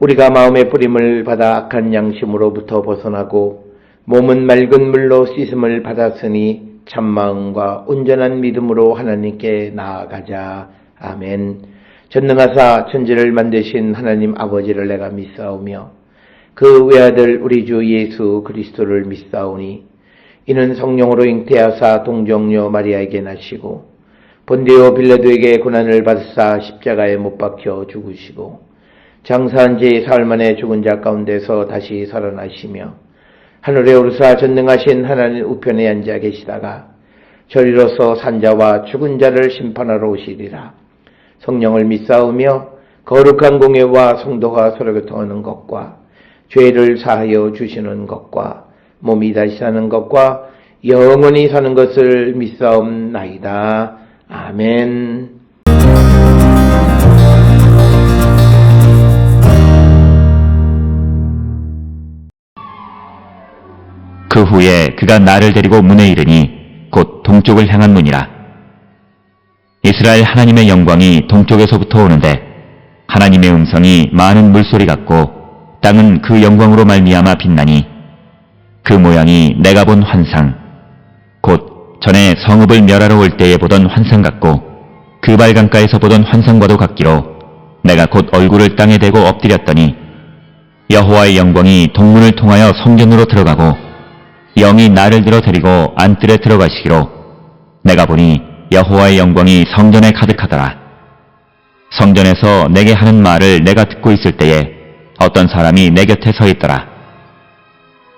우리가 마음의 뿌림을 받아 악한 양심으로부터 벗어나고 몸은 맑은 물로 씻음을 받았으니 참마음과 온전한 믿음으로 하나님께 나아가자. 아멘. 전능하사 천지를 만드신 하나님 아버지를 내가 믿사오며 그 외아들 우리 주 예수 그리스도를 믿사오니 이는 성령으로 잉태하사 동정녀 마리아에게 나시고 본디오 빌라도에게 고난을 받으사 십자가에 못 박혀 죽으시고 장사한 지 사흘 만에 죽은 자 가운데서 다시 살아나시며 하늘에 오르사 전능하신 하나님 우편에 앉아 계시다가 저리로서 산자와 죽은 자를 심판하러 오시리라. 성령을 믿사오며 거룩한 공예와 성도가 서로 교통하는 것과 죄를 사하여 주시는 것과 몸이 다시 사는 것과 영원히 사는 것을 믿사옵나이다. 아멘. 그 후에 그가 나를 데리고 문에 이르니 곧 동쪽을 향한 문이라. 이스라엘 하나님의 영광이 동쪽에서부터 오는데 하나님의 음성이 많은 물소리 같고 땅은 그 영광으로 말미암아 빛나니 그 모양이 내가 본 환상 곧 전에 성읍을 멸하러 올 때에 보던 환상 같고 그 발강가에서 보던 환상과도 같기로 내가 곧 얼굴을 땅에 대고 엎드렸더니 여호와의 영광이 동문을 통하여 성전으로 들어가고 영이 나를 들어 데리고 안뜰에 들어가시기로 내가 보니 여호와의 영광이 성전에 가득하더라. 성전에서 내게 하는 말을 내가 듣고 있을 때에 어떤 사람이 내 곁에 서 있더라.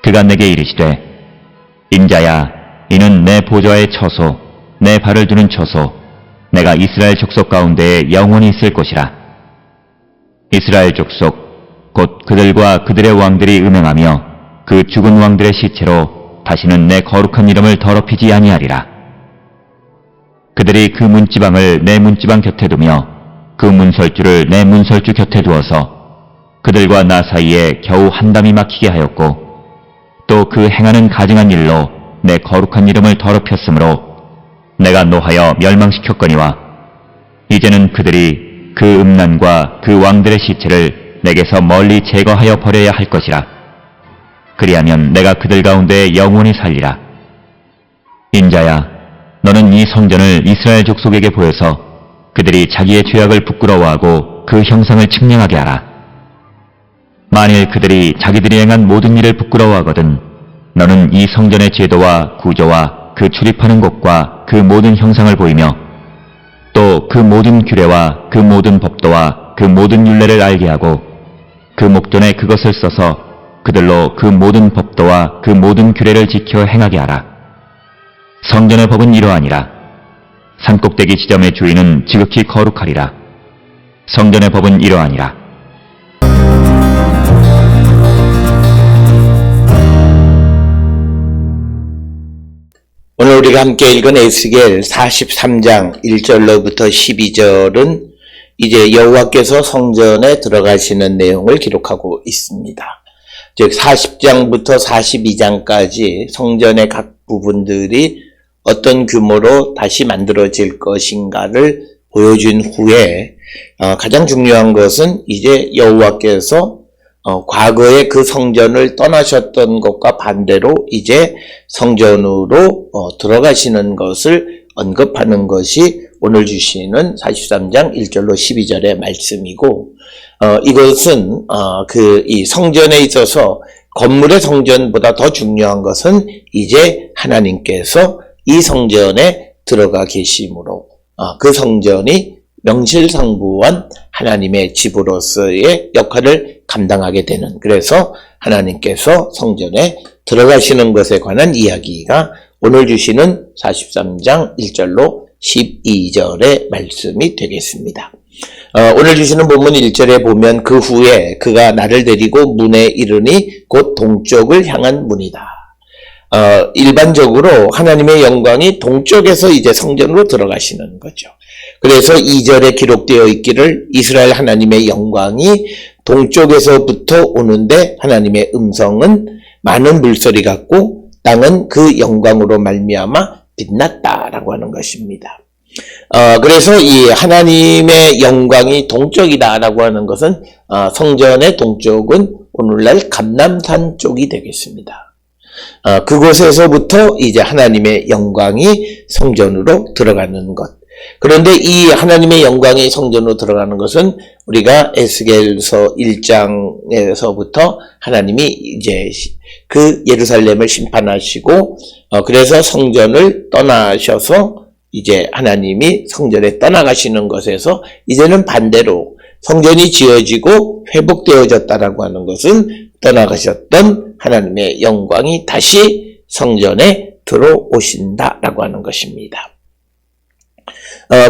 그가 내게 이르시되 인자야 이는 내 보좌의 처소 내 발을 두는 처소 내가 이스라엘 족속 가운데에 영원히 있을 곳이라. 이스라엘 족속 곧 그들과 그들의 왕들이 음행하며 그 죽은 왕들의 시체로 다시는 내 거룩한 이름을 더럽히지 아니하리라. 그들이 그 문지방을 내 문지방 곁에 두며 그 문설주를 내 문설주 곁에 두어서 그들과 나 사이에 겨우 한 담이 막히게 하였고 또 그 행하는 가증한 일로 내 거룩한 이름을 더럽혔으므로 내가 노하여 멸망시켰거니와 이제는 그들이 그 음란과 그 왕들의 시체를 내게서 멀리 제거하여 버려야 할 것이라. 그리하면 내가 그들 가운데 영원히 살리라. 인자야 너는 이 성전을 이스라엘 족속에게 보여서 그들이 자기의 죄악을 부끄러워하고 그 형상을 측량하게 하라. 만일 그들이 자기들이 행한 모든 일을 부끄러워하거든 너는 이 성전의 제도와 구조와 그 출입하는 곳과 그 모든 형상을 보이며 또 그 모든 규례와 그 모든 법도와 그 모든 율례를 알게 하고 그 목전에 그것을 써서 그들로 그 모든 법도와 그 모든 규례를 지켜 행하게 하라. 성전의 법은 이러하니라. 산꼭대기 지점의 주인은 지극히 거룩하리라. 성전의 법은 이러하니라. 오늘 우리가 함께 읽은 에스겔 43장 1절로부터 12절은 이제 여호와께서 성전에 들어가시는 내용을 기록하고 있습니다. 즉 40장부터 42장까지 성전의 각 부분들이 어떤 규모로 다시 만들어질 것인가를 보여준 후에 가장 중요한 것은 이제 여호와께서 과거에 그 성전을 떠나셨던 것과 반대로 이제 성전으로 들어가시는 것을 언급하는 것이 오늘 주시는 43장 1절로 12절의 말씀이고 이것은 이 성전에 있어서 건물의 성전보다 더 중요한 것은 이제 하나님께서 이 성전에 들어가 계심으로 그 성전이 명실상부한 하나님의 집으로서의 역할을 감당하게 되는, 그래서 하나님께서 성전에 들어가시는 것에 관한 이야기가 오늘 주시는 43장 1절로 12절의 말씀이 되겠습니다. 오늘 주시는 본문 1절에 보면 그 후에 그가 나를 데리고 문에 이르니 곧 동쪽을 향한 문이다. 일반적으로 하나님의 영광이 동쪽에서 이제 성전으로 들어가시는 거죠. 그래서 2절에 기록되어 있기를 이스라엘 하나님의 영광이 동쪽에서부터 오는데 하나님의 음성은 많은 물소리 같고 땅은 그 영광으로 말미암아 빛났다라고 하는 것입니다. 그래서 이 하나님의 영광이 동쪽이다라고 하는 것은 성전의 동쪽은 오늘날 감람산 쪽이 되겠습니다. 그곳에서부터 이제 하나님의 영광이 성전으로 들어가는 것. 그런데 이 하나님의 영광이 성전으로 들어가는 것은 우리가 에스겔서 1장에서부터 하나님이 이제 그 예루살렘을 심판하시고 그래서 성전을 떠나셔서 이제 하나님이 성전에 떠나가시는 것에서 이제는 반대로 성전이 지어지고 회복되어졌다라고 하는 것은 떠나가셨던 하나님의 영광이 다시 성전에 들어오신다라고 하는 것입니다.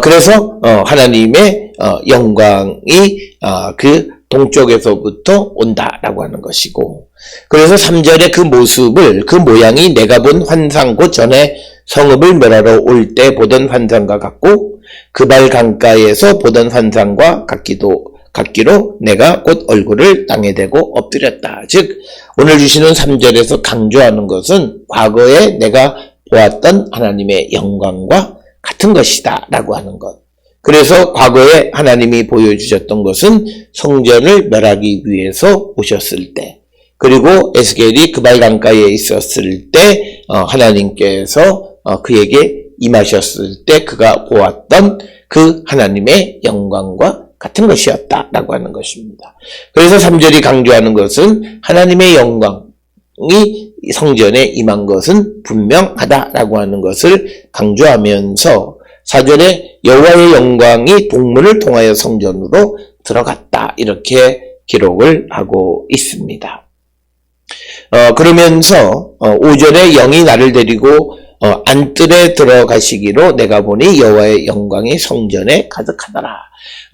그래서 하나님의 영광이 그 동쪽에서부터 온다라고 하는 것이고, 그래서 3절의 그 모습을, 그 모양이 내가 본 환상 곧 전에 성읍을 멸하러 올 때 보던 환상과 같고 그발 강가에서 보던 환상과 같기로 내가 곧 얼굴을 땅에 대고 엎드렸다. 즉 오늘 주시는 3절에서 강조하는 것은 과거에 내가 보았던 하나님의 영광과 같은 것이다 라고 하는 것. 그래서 과거에 하나님이 보여주셨던 것은 성전을 멸하기 위해서 오셨을 때, 그리고 에스겔이 그발 강가에 있었을 때 하나님께서 그에게 임하셨을 때 그가 보았던 그 하나님의 영광과 같은 것이었다라고 하는 것입니다. 그래서 3절이 강조하는 것은 하나님의 영광이 성전에 임한 것은 분명하다라고 하는 것을 강조하면서 4절에 여호와의 영광이 동문을 통하여 성전으로 들어갔다 이렇게 기록을 하고 있습니다. 그러면서 5절에 영이 나를 데리고 안뜰에 들어가시기로 내가 보니 여호와의 영광이 성전에 가득하더라.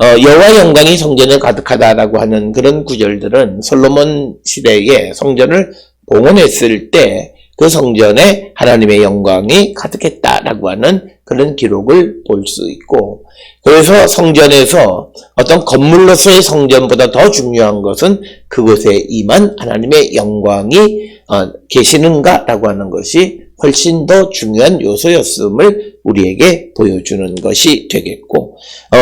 여호와의 영광이 성전에 가득하다라고 하는 그런 구절들은 솔로몬 시대에 성전을 봉헌했을 때 그 성전에 하나님의 영광이 가득했다라고 하는 그런 기록을 볼 수 있고, 그래서 성전에서 어떤 건물로서의 성전보다 더 중요한 것은 그곳에 임한 하나님의 영광이 계시는가라고 하는 것이 훨씬 더 중요한 요소였음을 우리에게 보여주는 것이 되겠고,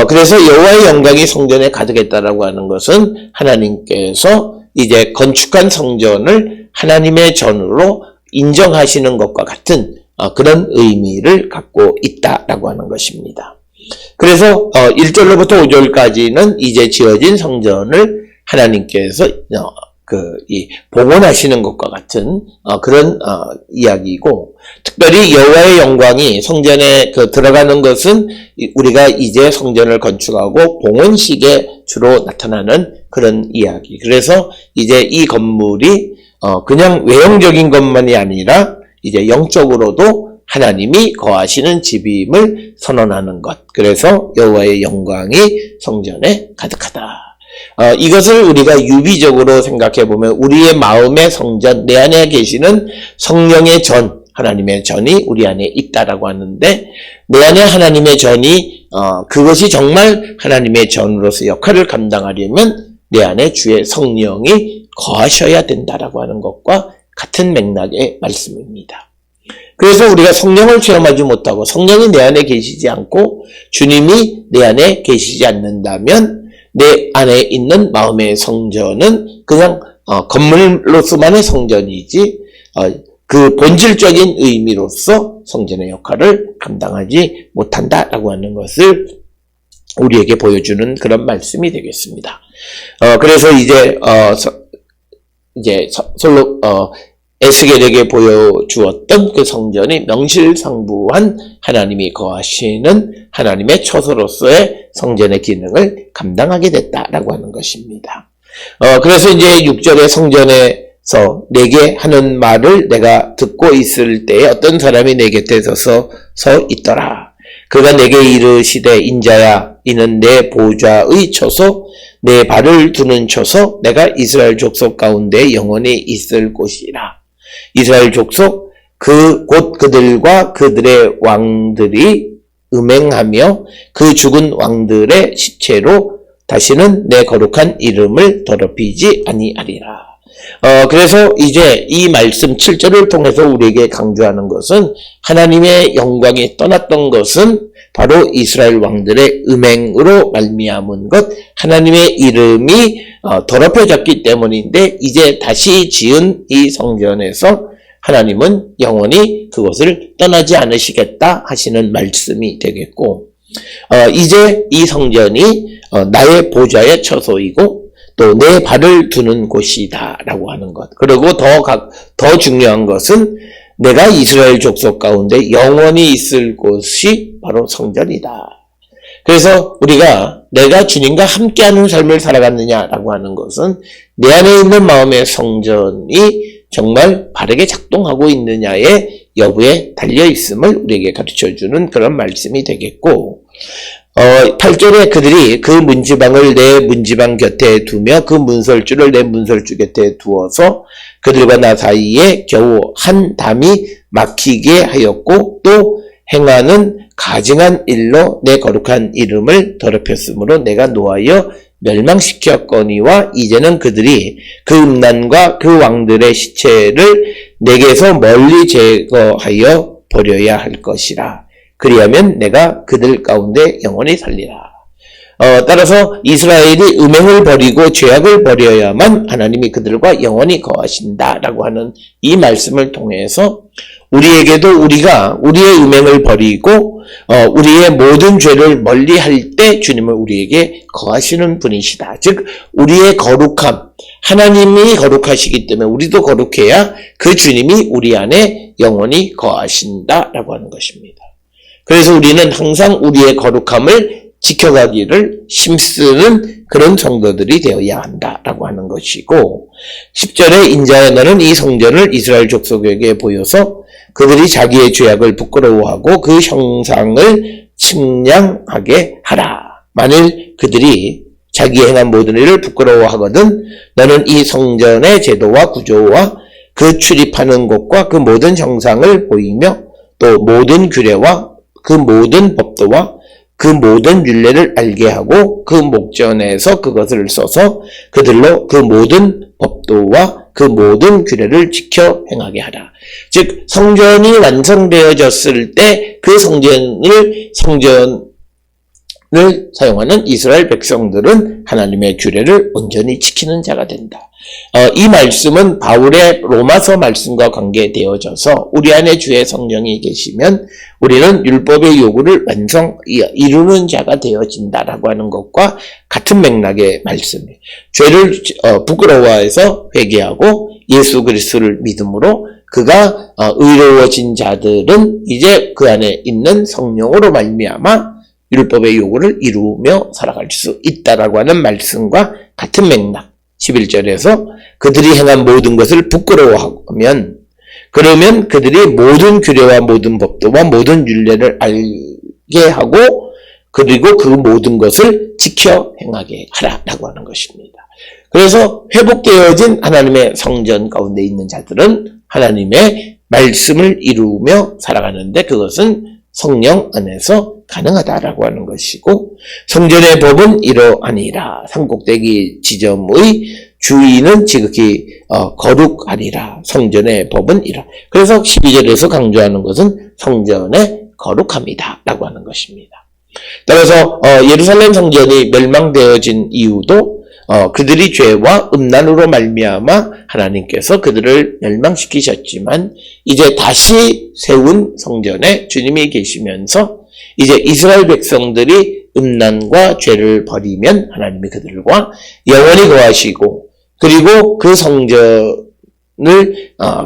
그래서 여호와의 영광이 성전에 가득했다라고 하는 것은 하나님께서 이제 건축한 성전을 하나님의 전으로 인정하시는 것과 같은 그런 의미를 갖고 있다라고 하는 것입니다. 그래서 1절로부터 5절까지는 이제 지어진 성전을 하나님께서 봉헌하시는 것과 같은 그런 이야기이고, 특별히 여호와의 영광이 성전에 들어가는 것은 우리가 이제 성전을 건축하고 봉헌식에 주로 나타나는 그런 이야기. 그래서 이제 이 건물이 그냥 외형적인 것만이 아니라 이제 영적으로도 하나님이 거하시는 집임을 선언하는 것. 그래서 여호와의 영광이 성전에 가득하다. 이것을 우리가 유비적으로 생각해 보면 우리의 마음의 성전, 내 안에 계시는 성령의 전, 하나님의 전이 우리 안에 있다라고 하는데, 내 안에 하나님의 전이 그것이 정말 하나님의 전으로서 역할을 감당하려면 내 안에 주의 성령이 거하셔야 된다라고 하는 것과 같은 맥락의 말씀입니다. 그래서 우리가 성령을 체험하지 못하고 성령이 내 안에 계시지 않고 주님이 내 안에 계시지 않는다면 내 안에 있는 마음의 성전은 그냥 건물로서만의 성전이지 그 본질적인 의미로서 성전의 역할을 감당하지 못한다라고 하는 것을 우리에게 보여주는 그런 말씀이 되겠습니다. 그래서 에스겔에게 보여주었던 그 성전이 명실상부한 하나님이 거하시는 하나님의 처소로서의 성전의 기능을 감당하게 됐다라고 하는 것입니다. 그래서 이제 6절의 성전에서 내게 하는 말을 내가 듣고 있을 때에 어떤 사람이 내 곁에 서 있더라. 그가 내게 이르시되 인자야, 이는 내 보좌의 처소, 내 발을 두는 처소, 내가 이스라엘 족속 가운데 영원히 있을 곳이라. 이스라엘 족속, 곧 그들과 그들의 왕들이 음행하며 그 죽은 왕들의 시체로 다시는 내 거룩한 이름을 더럽히지 아니하리라. 그래서 이제 이 말씀 7절을 통해서 우리에게 강조하는 것은 하나님의 영광이 떠났던 것은 바로 이스라엘 왕들의 음행으로 말미암은 것, 하나님의 이름이 더럽혀졌기 때문인데 이제 다시 지은 이 성전에서 하나님은 영원히 그것을 떠나지 않으시겠다 하시는 말씀이 되겠고, 이제 이 성전이 나의 보좌의 처소이고 또 내 발을 두는 곳이다 라고 하는 것. 그리고 더 중요한 것은 내가 이스라엘 족속 가운데 영원히 있을 곳이 바로 성전이다. 그래서 우리가 내가 주님과 함께하는 삶을 살아갔느냐라고 하는 것은 내 안에 있는 마음의 성전이 정말 바르게 작동하고 있느냐의 여부에 달려있음을 우리에게 가르쳐주는 그런 말씀이 되겠고, 8절에 그들이 그 문지방을 내 문지방 곁에 두며 그 문설주를 내 문설주 곁에 두어서 그들과 나 사이에 겨우 한 담이 막히게 하였고 또 행하는 가증한 일로 내 거룩한 이름을 더럽혔으므로 내가 노하여 멸망시켰거니와 이제는 그들이 그 음란과 그 왕들의 시체를 내게서 멀리 제거하여 버려야 할 것이라. 그리하면 내가 그들 가운데 영원히 살리라. 따라서 이스라엘이 음행을 버리고 죄악을 버려야만 하나님이 그들과 영원히 거하신다라고 하는 이 말씀을 통해서 우리에게도 우리가 우리의 음행을 버리고 우리의 모든 죄를 멀리할 때 주님은 우리에게 거하시는 분이시다. 즉 우리의 거룩함, 하나님이 거룩하시기 때문에 우리도 거룩해야 그 주님이 우리 안에 영원히 거하신다라고 하는 것입니다. 그래서 우리는 항상 우리의 거룩함을 지켜가기를 힘쓰는 그런 성도들이 되어야 한다라고 하는 것이고, 10절에 인자야 너는 이 성전을 이스라엘 족속에게 보여서 그들이 자기의 죄악을 부끄러워하고 그 형상을 측량하게 하라. 만일 그들이 자기 행한 모든 일을 부끄러워하거든 너는 이 성전의 제도와 구조와 그 출입하는 곳과 그 모든 형상을 보이며 또 모든 규례와 그 모든 법도와 그 모든 율례를 알게 하고 그 목전에서 그것을 써서 그들로 그 모든 법도와 그 모든 규례를 지켜 행하게 하라. 즉 성전이 완성되어졌을 때 그 성전을 사용하는 이스라엘 백성들은 하나님의 규례를 온전히 지키는 자가 된다. 이 말씀은 바울의 로마서 말씀과 관계되어져서 우리 안에 주의 성령이 계시면 우리는 율법의 요구를 이루는 자가 되어진다라고 하는 것과 같은 맥락의 말씀이에요. 죄를 부끄러워해서 회개하고 예수 그리스도를 믿음으로 그가 의로워진 자들은 이제 그 안에 있는 성령으로 말미암아 율법의 요구를 이루며 살아갈 수 있다라고 하는 말씀과 같은 맥락. 11절에서 그들이 행한 모든 것을 부끄러워하면 그러면 그들이 모든 규례와 모든 법도와 모든 율례를 알게 하고 그리고 그 모든 것을 지켜 행하게 하라라고 하는 것입니다. 그래서 회복되어진 하나님의 성전 가운데 있는 자들은 하나님의 말씀을 이루며 살아가는데 그것은 성령 안에서 가능하다라고 하는 것이고, 성전의 법은 이러하니라. 산꼭대기 지점의 주인은 지극히 거룩하니라. 성전의 법은 이러. 그래서 12절에서 강조하는 것은 성전의 거룩함이다 라고 하는 것입니다. 따라서 예루살렘 성전이 멸망되어진 이유도 그들이 죄와 음란으로 말미암아 하나님께서 그들을 멸망시키셨지만 이제 다시 세운 성전에 주님이 계시면서 이제 이스라엘 백성들이 음란과 죄를 버리면 하나님이 그들과 영원히 거하시고 그리고 그 성전을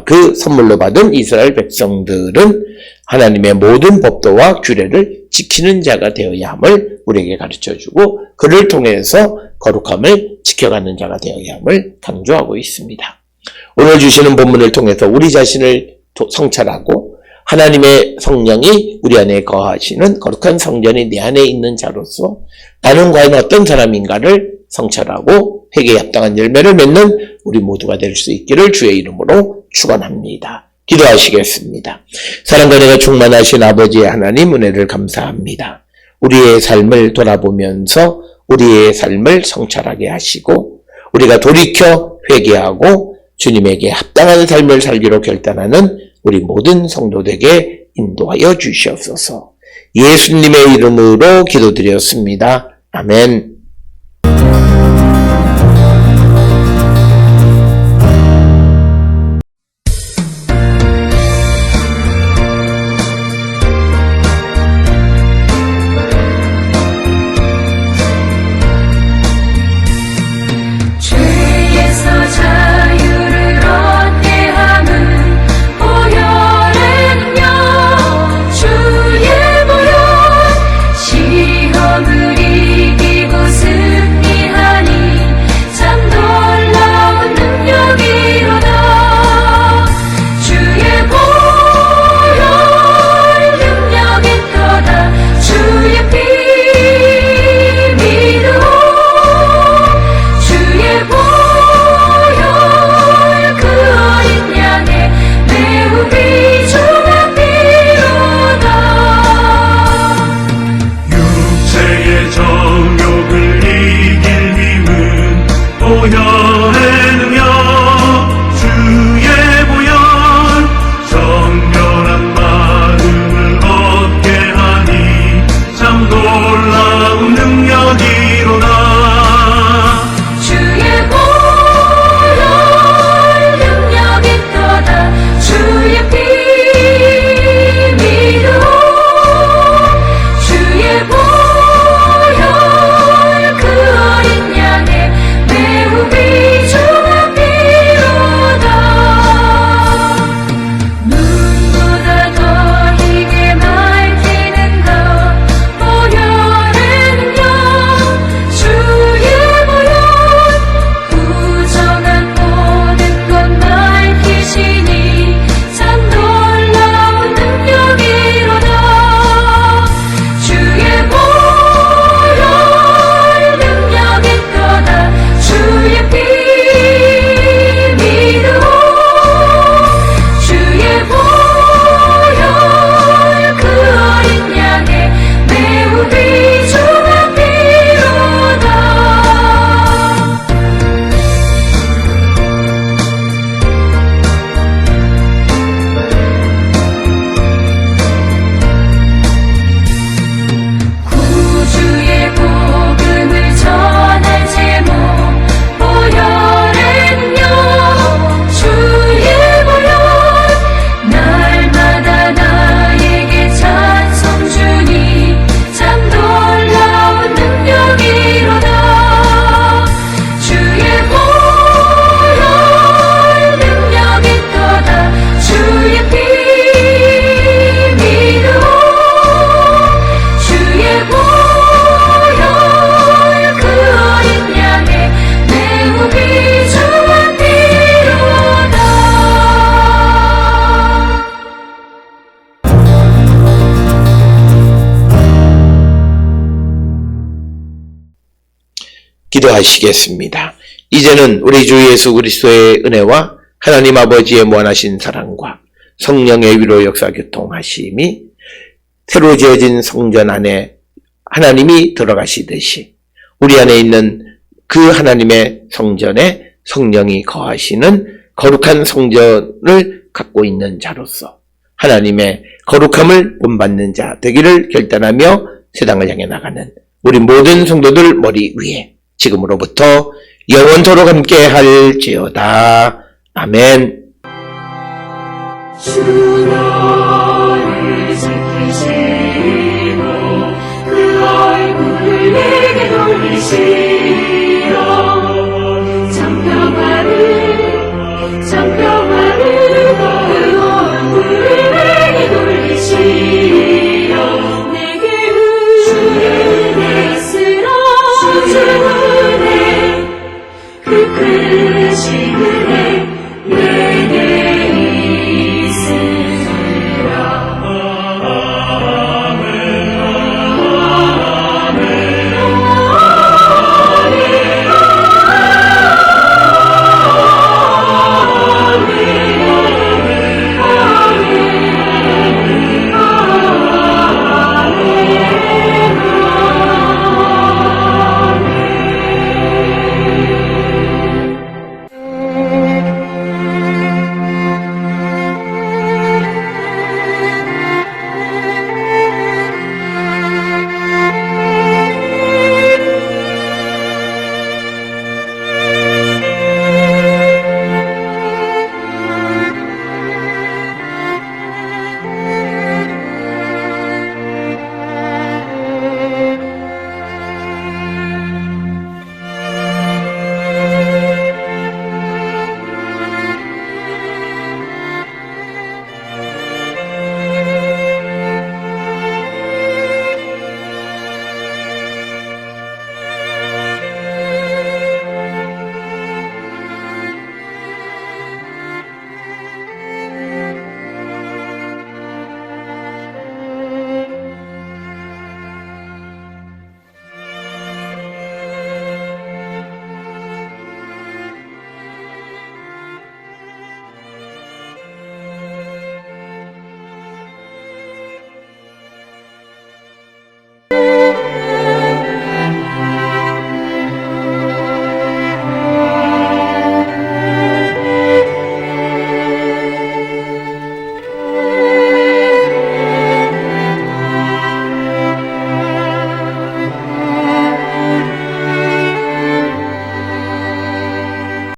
그 선물로 받은 이스라엘 백성들은 하나님의 모든 법도와 규례를 지키는 자가 되어야 함을 우리에게 가르쳐주고 그를 통해서 거룩함을 지켜가는 자가 되어야 함을 강조하고 있습니다. 오늘 주시는 본문을 통해서 우리 자신을 성찰하고 하나님의 성령이 우리 안에 거하시는 거룩한 성전이 내 안에 있는 자로서 나는 과연 어떤 사람인가를 성찰하고 회개에 합당한 열매를 맺는 우리 모두가 될 수 있기를 주의 이름으로 축원합니다. 기도하시겠습니다. 사랑과 은혜가 충만하신 아버지의 하나님 은혜를 감사합니다. 우리의 삶을 돌아보면서 우리의 삶을 성찰하게 하시고 우리가 돌이켜 회개하고 주님에게 합당한 삶을 살기로 결단하는 우리 모든 성도들에게 인도하여 주시옵소서. 예수님의 이름으로 기도드렸습니다. 아멘. 죄에서 자유를 얻게 함은 보혈의 능력 주의 보혈 시험을 이기고 승리하니 참 놀라운 능력이로다 주의 보혈 능력이 떠다 주의 피 믿어 주의 보혈 그 어린 양의 매우 귀중한 피로다 육체의 정욕을 이길 힘은 보혈의 능력 주의 보혈 정결한 마음을 얻게 하니 참 놀라운 능력이로다 주의 보혈 능력이 떠다 주의 피 믿어 주의 보혈 그 어린 양의 매우 귀중한 피로다 눈보다 더 힘에 밝히는 것 보혈의 능력 주의 보혈 부정한 모든 것 밝히시니 참 놀라운 능력이로다 주의 보혈 능력이 떠다 주의 피 믿어 주의 보혈 그 어린 양의 매우 귀중한 피로다 구주의 복음을 전할 제목 보혈의 능력 주의 보혈 날마다 나에게 찬송 주니 참 놀라운 능력이로다 주의 보혈 능력이 떠다 주의 피 믿어 주의 보혈 그 어린 양의 매우 귀중한 피로다 기도하시겠습니다. 이제는 우리 주 예수 그리스도의 은혜와 하나님 아버지의 무한하신 사랑과 성령의 위로 역사 교통하심이 새로 지어진 성전 안에 하나님이 들어가시듯이 우리 안에 있는 그 하나님의 성전에 성령이 거하시는 거룩한 성전을 갖고 있는 자로서 하나님의 거룩함을 본받는 자 되기를 결단하며 세상을 향해 나가는 우리 모든 성도들 머리 위에 지금으로부터 영원토록 함께 할지어다. 아멘. 주 너를 지키시고 그 얼굴을 내게 돌리시고